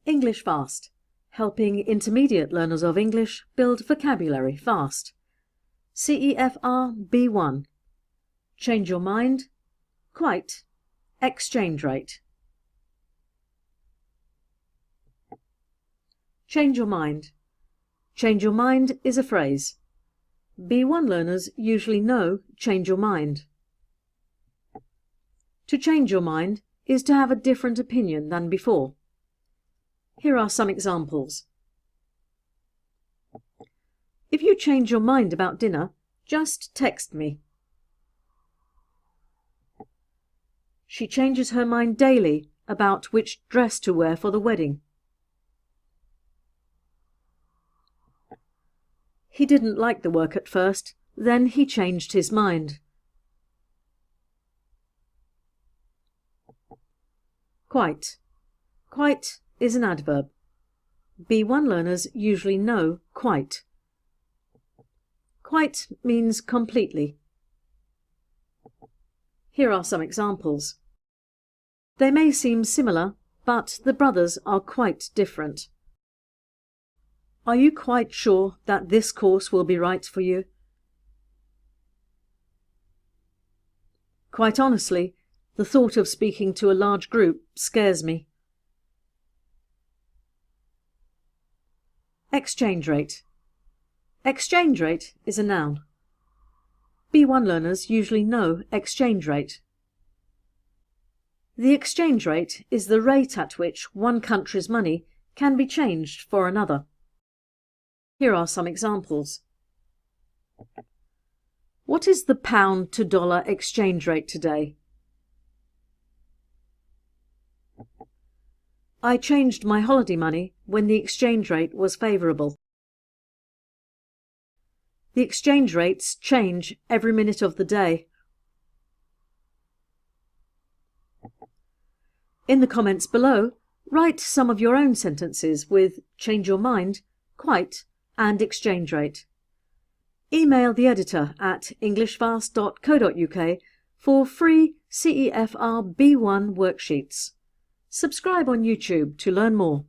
English Fast, helping intermediate learners of English build vocabulary fast. CEFR B1. Change your mind? Quite. Exchange rate. Change your mind. Change your mind is a phrase. B1 learners usually know change your mind. To change your mind is to have a different opinion than before. Here are some examples. If you change your mind about dinner, just text me. She changes her mind daily about which dress to wear for the wedding. He didn't like the work at first, then he changed his mind. Quite. Quite is an adverb. B1 learners usually know quite. Quite means completely. Here are some examples. They may seem similar, but the brothers are quite different. Are you quite sure that this course will be right for you? Quite honestly, the thought of speaking to a large group scares me. Exchange rate. Exchange rate is a noun. B1 learners usually know exchange rate. The exchange rate is the rate at which one country's money can be changed for another. Here are some examples. What is the pound to dollar exchange rate today? I changed my holiday money when the exchange rate was favourable. The exchange rates change every minute of the day. In the comments below, write some of your own sentences with change your mind, quite, and exchange rate. Email the editor at englishfast.co.uk for free CEFR B1 worksheets. Subscribe on YouTube to learn more.